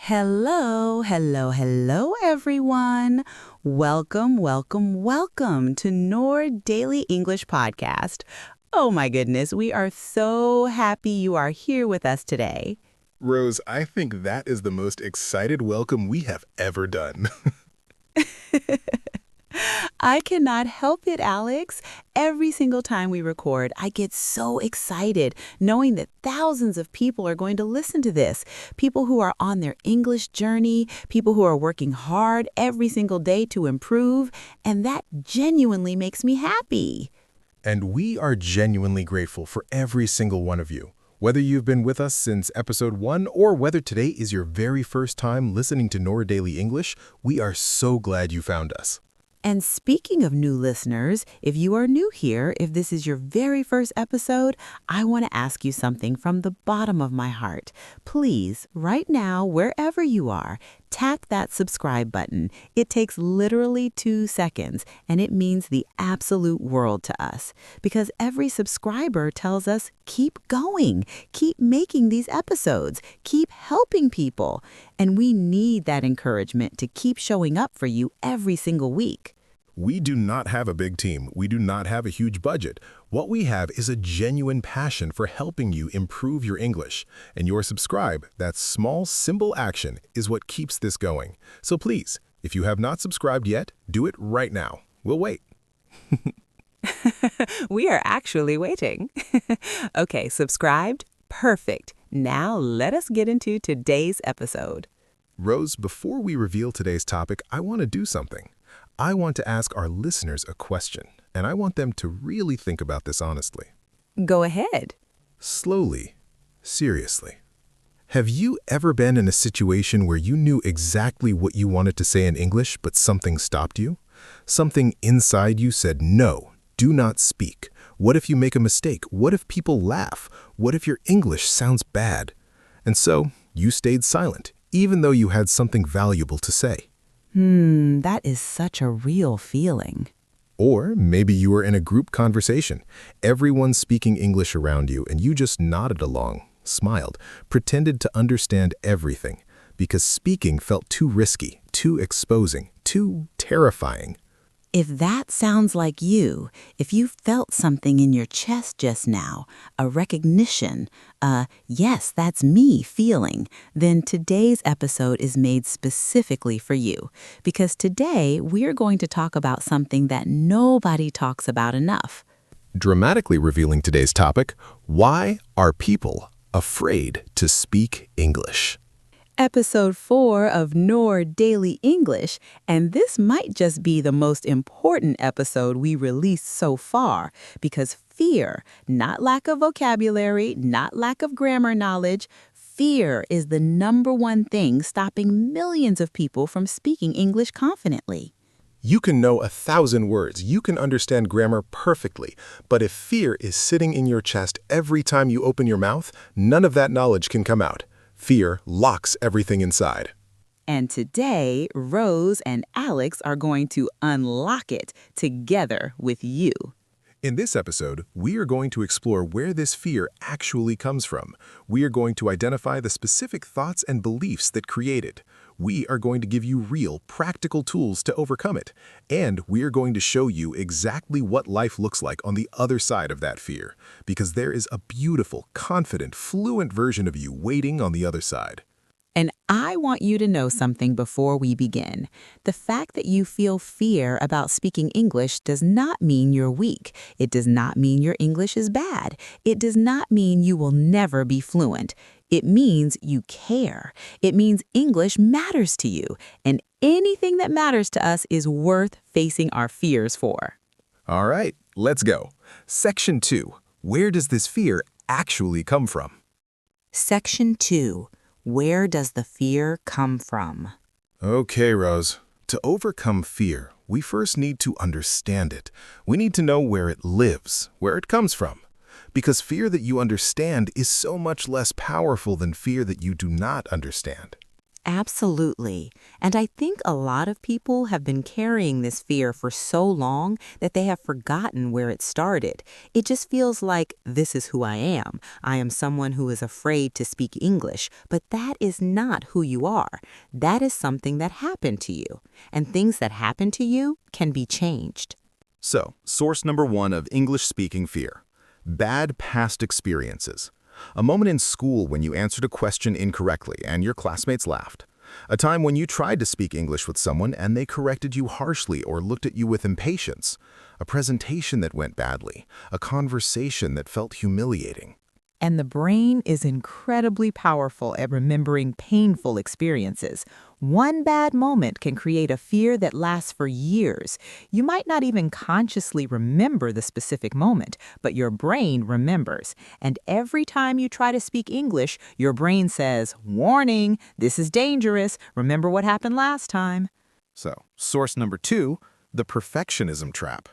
Hello, hello, hello, everyone. Welcome, welcome, welcome to Noor Daily English Podcast. Oh my goodness, we are so happy you are here with us today. Rose, I think that is the most excited welcome we have ever done. I cannot help it, Alex. Every single time we record, I get so excited knowing that thousands of people are going to listen to this. People who are on their English journey, people who are working hard every single day to improve, and that genuinely makes me happy. And we are genuinely grateful for every single one of you. Whether you've been with us since episode 1 or whether today is your very first time listening to Noor Daily English, we are so glad you found us. And speaking of new listeners, if you are new here, if this is your very first episode, I want to ask you something from the bottom of my heart. Please, right now, wherever you are, tap that subscribe button. It takes literally 2 seconds, and it means the absolute world to us. Because every subscriber tells us, keep going, keep making these episodes, keep helping people. And we need that encouragement to keep showing up for you every single week. We do not have a big team. We do not have a huge budget. What we have is a genuine passion for helping you improve your English. And your subscribe, that small, simple action, is what keeps this going. So please, if you have not subscribed yet, do it right now. We'll wait. We are actually waiting. Okay, subscribed? Perfect. Now let us get into today's episode. Rose, before we reveal today's topic, I want to do something. I want to ask our listeners a question, and I want them to really think about this honestly. Go ahead. Slowly, seriously. Have you ever been in a situation where you knew exactly what you wanted to say in English, but something stopped you? Something inside you said, no, do not speak. What if you make a mistake? What if people laugh? What if your English sounds bad? And so, you stayed silent, even though you had something valuable to say. That is such a real feeling. Or maybe you were in a group conversation, everyone speaking English around you, and you just nodded along, smiled, pretended to understand everything, because speaking felt too risky, too exposing, too terrifying. If that sounds like you, if you felt something in your chest just now, a recognition, yes, that's me feeling, then today's episode is made specifically for you. Because today, we're going to talk about something that nobody talks about enough. Dramatically revealing today's topic, why are people afraid to speak English? Episode 4 of Noor Daily English, and this might just be the most important episode we released so far, because fear, not lack of vocabulary, not lack of grammar knowledge, fear is the #1 thing stopping millions of people from speaking English confidently. You can know 1,000 words, you can understand grammar perfectly, but if fear is sitting in your chest every time you open your mouth, none of that knowledge can come out. Fear locks everything inside. And today, Rose and Alex are going to unlock it together with you. In this episode, we are going to explore where this fear actually comes from. We are going to identify the specific thoughts and beliefs that create it. We are going to give you real, practical tools to overcome it. And we are going to show you exactly what life looks like on the other side of that fear. Because there is a beautiful, confident, fluent version of you waiting on the other side. And I want you to know something before we begin. The fact that you feel fear about speaking English does not mean you're weak. It does not mean your English is bad. It does not mean you will never be fluent. It means you care. It means English matters to you. And anything that matters to us is worth facing our fears for. All right, let's go. Section 2. Where does this fear actually come from? Section 2. Where does the fear come from? Okay, Rose. To overcome fear, we first need to understand it. We need to know where it lives, where it comes from. Because fear that you understand is so much less powerful than fear that you do not understand. Absolutely. And I think a lot of people have been carrying this fear for so long that they have forgotten where it started. It just feels like this is who I am. I am someone who is afraid to speak English, but that is not who you are. That is something that happened to you. And things that happen to you can be changed. So, source number 1 of English-speaking fear. Bad past experiences. A moment in school when you answered a question incorrectly and your classmates laughed. A time when you tried to speak English with someone and they corrected you harshly or looked at you with impatience. A presentation that went badly. A conversation that felt humiliating. And the brain is incredibly powerful at remembering painful experiences. One bad moment can create a fear that lasts for years. You might not even consciously remember the specific moment, but your brain remembers. And every time you try to speak English, your brain says, "Warning, this is dangerous. Remember what happened last time." So, source number 2, the perfectionism trap.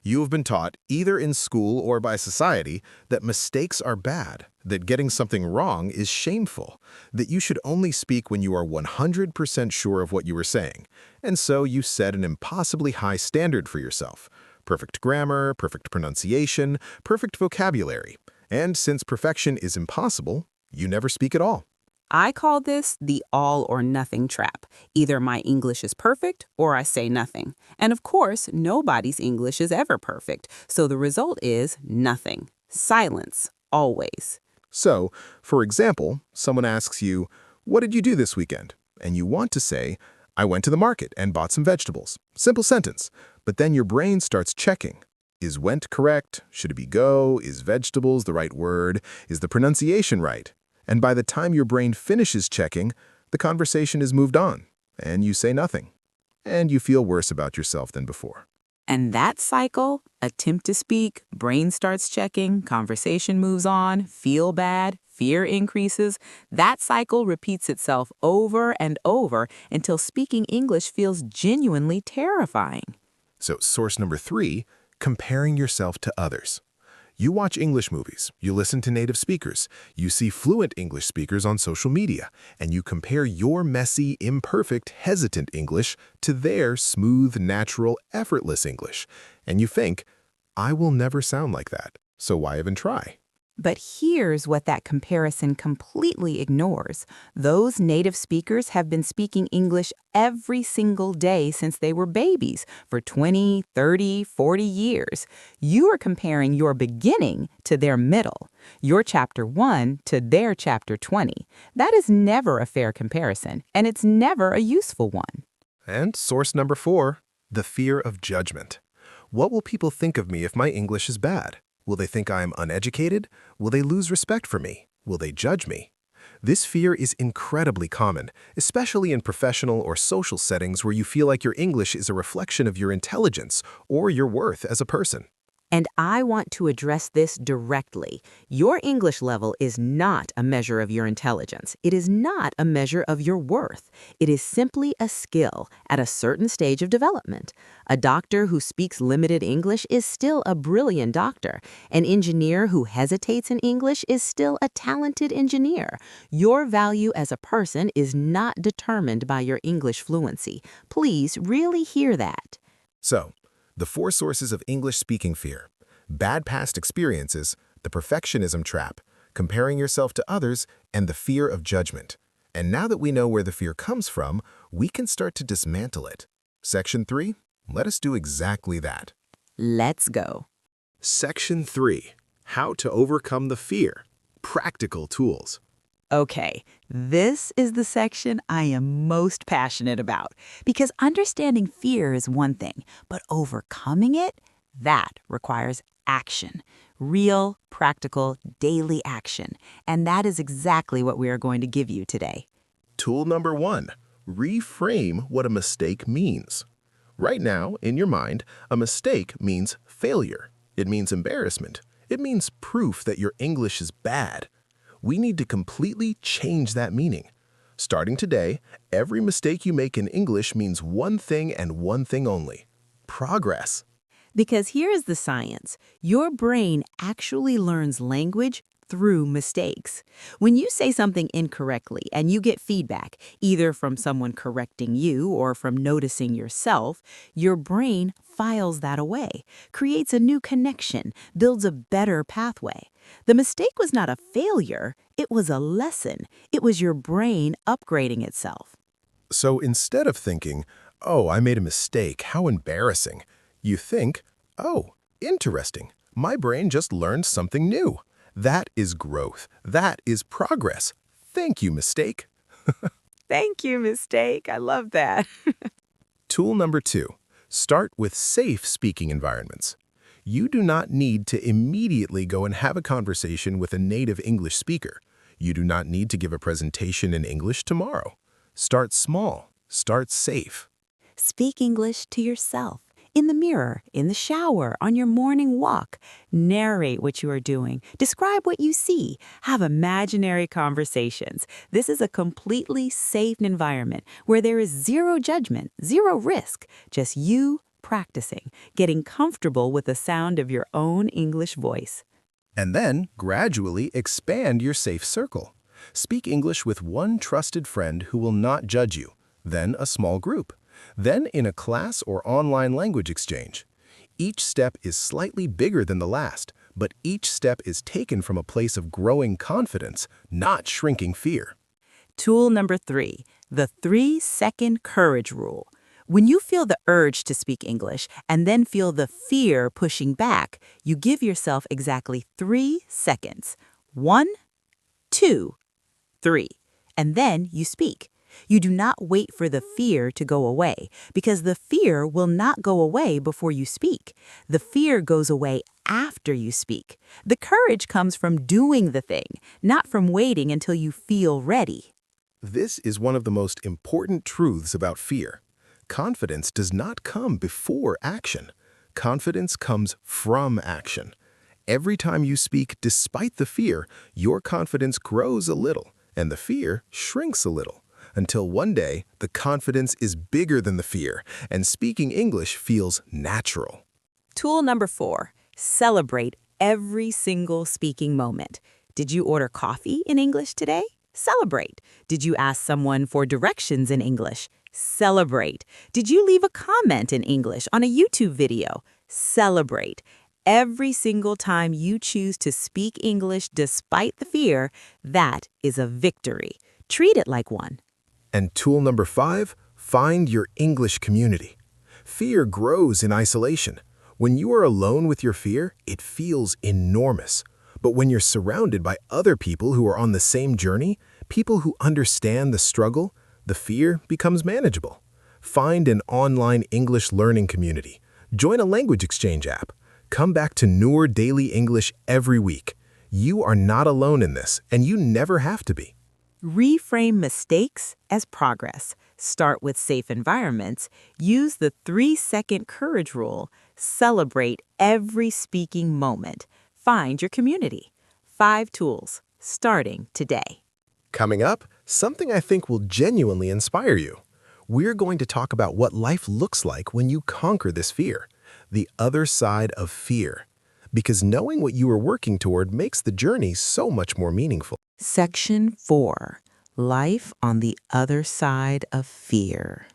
You have been taught, either in school or by society, that mistakes are bad, that getting something wrong is shameful, that you should only speak when you are 100% sure of what you are saying, and so you set an impossibly high standard for yourself. Perfect grammar, perfect pronunciation, perfect vocabulary. And since perfection is impossible, you never speak at all. I call this the all or nothing trap. Either my English is perfect or I say nothing. And of course, nobody's English is ever perfect, so the result is nothing. Silence, always. So, for example, someone asks you, "What did you do this weekend?" And you want to say, "I went to the market and bought some vegetables." Simple sentence. But then your brain starts checking. Is went correct? Should it be go? Is vegetables the right word? Is the pronunciation right? And by the time your brain finishes checking, the conversation is moved on, and you say nothing. And you feel worse about yourself than before. And that cycle, attempt to speak, brain starts checking, conversation moves on, feel bad, fear increases. That cycle repeats itself over and over until speaking English feels genuinely terrifying. So, source number 3, comparing yourself to others. You watch English movies, you listen to native speakers, you see fluent English speakers on social media, and you compare your messy, imperfect, hesitant English to their smooth, natural, effortless English. And you think, I will never sound like that, so why even try? But here's what that comparison completely ignores. Those native speakers have been speaking English every single day since they were babies for 20, 30, 40 years. You are comparing your beginning to their middle, your chapter 1 to their chapter 20. That is never a fair comparison, and it's never a useful one. And source number 4, the fear of judgment. What will people think of me if my English is bad? Will they think I am uneducated? Will they lose respect for me? Will they judge me? This fear is incredibly common, especially in professional or social settings where you feel like your English is a reflection of your intelligence or your worth as a person. And I want to address this directly. Your English level is not a measure of your intelligence. It is not a measure of your worth. It is simply a skill at a certain stage of development. A doctor who speaks limited English is still a brilliant doctor. An engineer who hesitates in English is still a talented engineer. Your value as a person is not determined by your English fluency. Please really hear that. So, the 4 sources of English-speaking fear: bad past experiences, the perfectionism trap, comparing yourself to others, and the fear of judgment. And now that we know where the fear comes from, we can start to dismantle it. Section 3, let us do exactly that. Let's go. Section 3, how to overcome the fear, practical tools. Okay, this is the section I am most passionate about because understanding fear is one thing, but overcoming it, that requires action. Real, practical, daily action. And that is exactly what we are going to give you today. Tool number 1, reframe what a mistake means. Right now, in your mind, a mistake means failure. It means embarrassment. It means proof that your English is bad. We need to completely change that meaning. Starting today, every mistake you make in English means one thing and one thing only: progress. Because here is the science. Your brain actually learns language through mistakes. When you say something incorrectly and you get feedback, either from someone correcting you or from noticing yourself, your brain files that away, creates a new connection, builds a better pathway. The mistake was not a failure, it was a lesson. It was your brain upgrading itself. So instead of thinking, oh, I made a mistake, how embarrassing, you think, oh, interesting, my brain just learned something new. That is growth. That is progress. Thank you, mistake. Thank you, mistake. I love that. Tool number 2, start with safe speaking environments. You do not need to immediately go and have a conversation with a native English speaker. You do not need to give a presentation in English tomorrow. Start small. Start safe. Speak English to yourself, in the mirror, in the shower, on your morning walk. Narrate what you are doing. Describe what you see. Have imaginary conversations. This is a completely safe environment where there is zero judgment, zero risk, just you practicing, getting comfortable with the sound of your own English voice. And then gradually expand your safe circle. Speak English with one trusted friend who will not judge you, then a small group, then in a class or online language exchange. Each step is slightly bigger than the last, but each step is taken from a place of growing confidence, not shrinking fear. Tool number 3, the 3-second courage rule. When you feel the urge to speak English and then feel the fear pushing back, you give yourself exactly 3 seconds. 1, 2, 3. And then you speak. You do not wait for the fear to go away, because the fear will not go away before you speak. The fear goes away after you speak. The courage comes from doing the thing, not from waiting until you feel ready. This is one of the most important truths about fear. Confidence does not come before action. Confidence comes from action. Every time you speak despite the fear, your confidence grows a little, and the fear shrinks a little, until one day the confidence is bigger than the fear, and speaking English feels natural. Tool number 4, celebrate every single speaking moment. Did you order coffee in English today? Celebrate. Did you ask someone for directions in English? Celebrate. Did you leave a comment in English on a YouTube video? Celebrate. Every single time you choose to speak English despite the fear, that is a victory. Treat it like one. And tool number 5, find your English community. Fear grows in isolation. When you are alone with your fear, it feels enormous. But when you're surrounded by other people who are on the same journey, people who understand the struggle, the fear becomes manageable. Find an online English learning community. Join a language exchange app. Come back to Noor Daily English every week. You are not alone in this, and you never have to be. Reframe mistakes as progress. Start with safe environments. Use the 3-second courage rule. Celebrate every speaking moment. Find your community. 5 tools, starting today. Coming up, something I think will genuinely inspire you. We're going to talk about what life looks like when you conquer this fear, the other side of fear. Because knowing what you are working toward makes the journey so much more meaningful. Section 4, Life on the Other Side of Fear.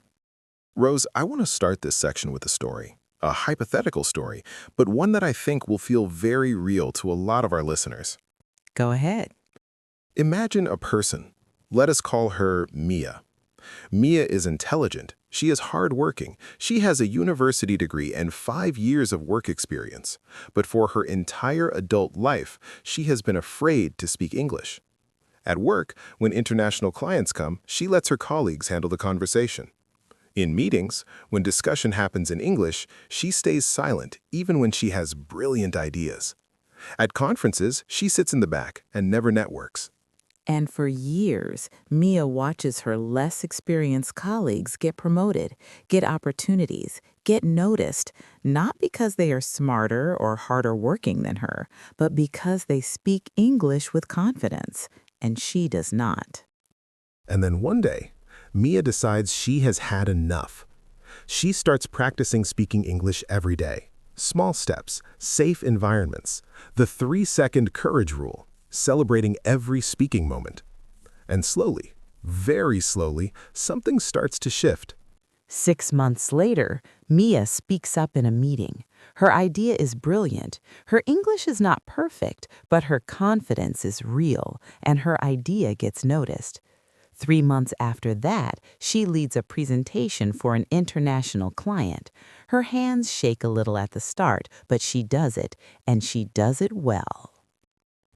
Rose, I want to start this section with a story, a hypothetical story, but one that I think will feel very real to a lot of our listeners. Go ahead. Imagine a person. Let us call her Mia. Mia is intelligent. She is hardworking. She has a university degree and 5 years of work experience. But for her entire adult life, she has been afraid to speak English. At work, when international clients come, she lets her colleagues handle the conversation. In meetings, when discussion happens in English, she stays silent even when she has brilliant ideas. At conferences, she sits in the back and never networks. And for years, Mia watches her less experienced colleagues get promoted, get opportunities, get noticed, not because they are smarter or harder working than her, but because they speak English with confidence, and she does not. And then one day, Mia decides she has had enough. She starts practicing speaking English every day. Small steps, safe environments, the 3-second courage rule. celebrating every speaking moment. And slowly, very slowly, something starts to shift. 6 months later, Mia speaks up in a meeting. Her idea is brilliant. Her English is not perfect, but her confidence is real, and her idea gets noticed. 3 months after that, she leads a presentation for an international client. Her hands shake a little at the start, but she does it, and she does it well.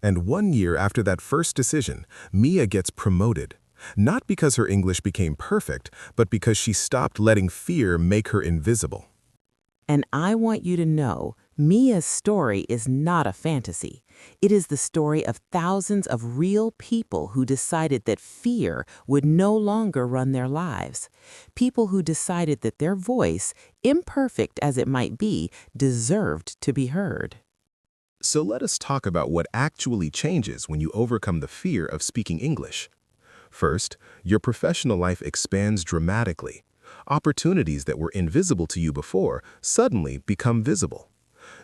And 1 year after that first decision, Mia gets promoted. Not because her English became perfect, but because she stopped letting fear make her invisible. And I want you to know, Mia's story is not a fantasy. It is the story of thousands of real people who decided that fear would no longer run their lives. People who decided that their voice, imperfect as it might be, deserved to be heard. So let us talk about what actually changes when you overcome the fear of speaking English. First, your professional life expands dramatically. Opportunities that were invisible to you before suddenly become visible.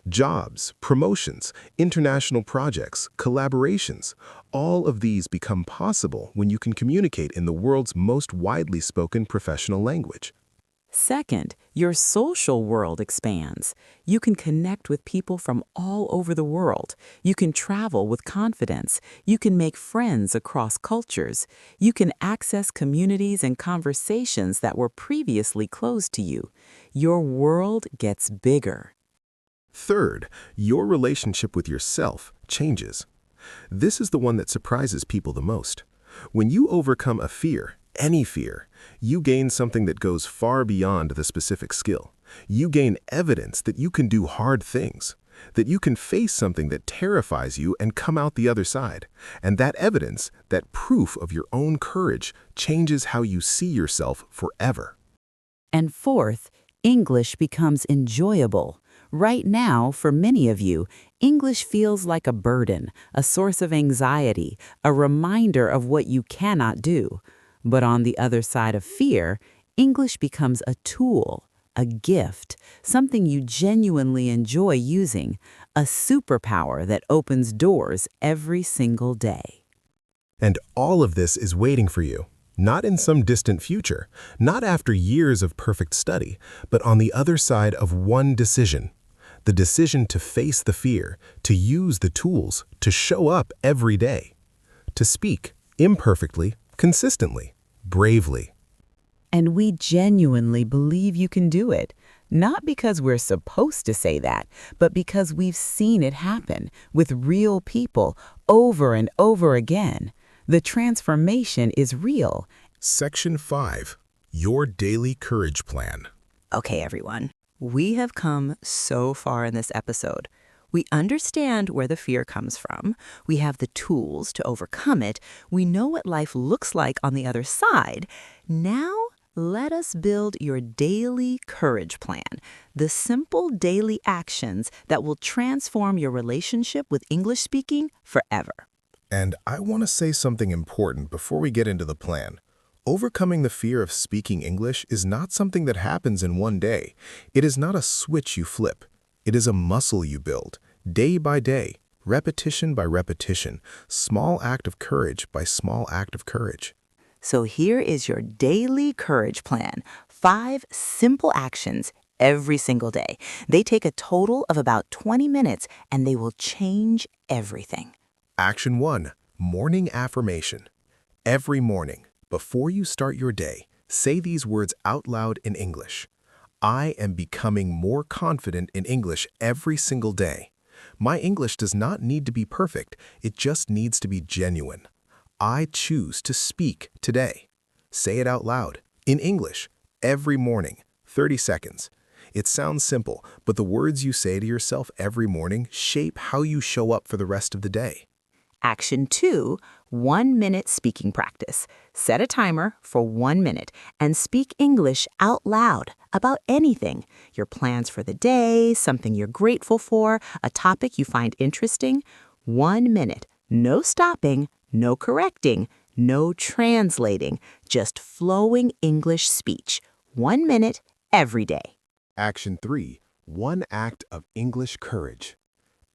Jobs, promotions, international projects, collaborations, all of these become possible when you can communicate in the world's most widely spoken professional language. Second, your social world expands. You can connect with people from all over the world. You can travel with confidence. You can make friends across cultures. You can access communities and conversations that were previously closed to you. Your world gets bigger. Third, your relationship with yourself changes. This is the one that surprises people the most. When you overcome a fear, any fear, you gain something that goes far beyond the specific skill. You gain evidence that you can do hard things, that you can face something that terrifies you and come out the other side. And that evidence, that proof of your own courage, changes how you see yourself forever. And fourth, English becomes enjoyable. Right now, for many of you, English feels like a burden, a source of anxiety, a reminder of what you cannot do. But on the other side of fear, English becomes a tool, a gift, something you genuinely enjoy using, a superpower that opens doors every single day. And all of this is waiting for you, not in some distant future, not after years of perfect study, but on the other side of one decision. The decision to face the fear, to use the tools, to show up every day, to speak imperfectly, consistently, bravely. And we genuinely believe you can do it, not because we're supposed to say that, but because we've seen it happen with real people over and over again. The transformation is real. Section 5. Your Daily Courage Plan. Okay, everyone. We have come so far in this episode. We understand where the fear comes from. We have the tools to overcome it. We know what life looks like on the other side. Now, let us build your daily courage plan, the simple daily actions that will transform your relationship with English speaking forever. And I want to say something important before we get into the plan. Overcoming the fear of speaking English is not something that happens in one day. It is not a switch you flip. It is a muscle you build, day by day, repetition by repetition, small act of courage by small act of courage. So here is your daily courage plan. 5 simple actions every single day. They take a total of about 20 minutes and they will change everything. Action 1. Morning affirmation. Every morning, before you start your day, say these words out loud in English. I am becoming more confident in English every single day. My English does not need to be perfect, it just needs to be genuine. I choose to speak today. Say it out loud, in English, every morning, 30 seconds. It sounds simple, but the words you say to yourself every morning shape how you show up for the rest of the day. Action 2, 1-minute speaking practice. Set a timer for 1 minute and speak English out loud about anything. Your plans for the day, something you're grateful for, a topic you find interesting. 1 minute. No stopping, no correcting, no translating, just flowing English speech. 1 minute every day. Action 3. One act of English courage.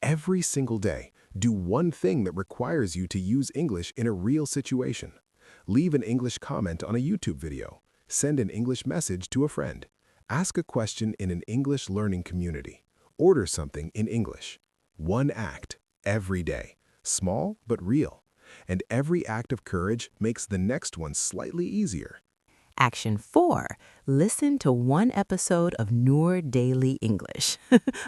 Every single day, Do one thing that requires you to use English in a real situation. Leave an English comment on a YouTube video. Send an English message to a friend. Ask a question in an English learning community. Order something in English. One act, every day. Small but real. And every act of courage makes the next one slightly easier. Action 4. Listen to one episode of Noor Daily English.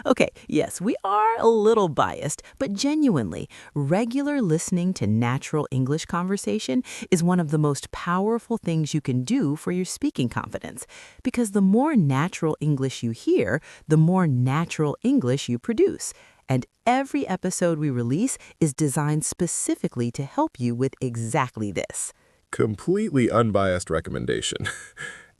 Okay, yes, we are a little biased, but genuinely, regular listening to natural English conversation is one of the most powerful things you can do for your speaking confidence. Because the more natural English you hear, the more natural English you produce. And every episode we release is designed specifically to help you with exactly this. Completely unbiased recommendation.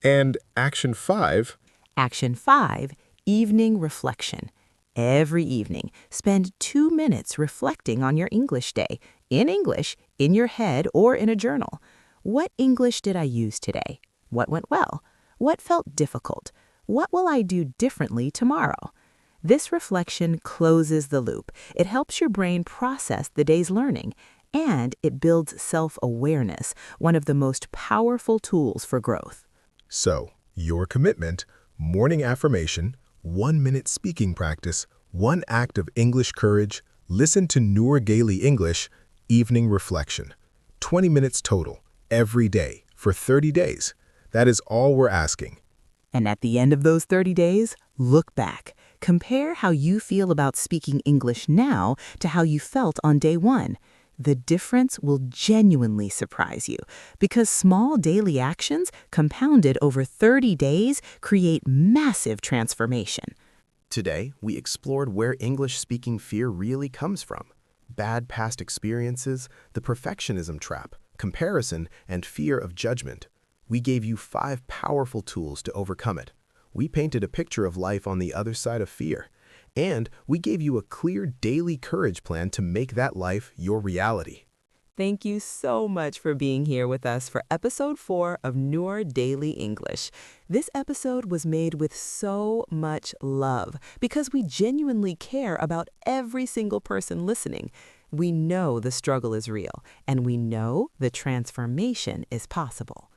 And Action 5. Action 5, evening reflection. Every evening, spend 2 minutes reflecting on your English day, in English, in your head, or in a journal. What English did I use today? What went well? What felt difficult? What will I do differently tomorrow? This reflection closes the loop. It helps your brain process the day's learning. And it builds self-awareness, one of the most powerful tools for growth. So, your commitment, morning affirmation, 1-minute speaking practice, 1 act of English courage, listen to Noor Daily English, evening reflection. 20 minutes total, every day, for 30 days. That is all we're asking. And at the end of those 30 days, look back. Compare how you feel about speaking English now to how you felt on day 1. The difference will genuinely surprise you because small daily actions compounded over 30 days create massive transformation. Today, we explored where English-speaking fear really comes from. Bad past experiences, the perfectionism trap, comparison, and fear of judgment. We gave you 5 powerful tools to overcome it. We painted a picture of life on the other side of fear. And we gave you a clear daily courage plan to make that life your reality. Thank you so much for being here with us for episode 4 of Noor Daily English. This episode was made with so much love because we genuinely care about every single person listening. We know the struggle is real, and we know the transformation is possible.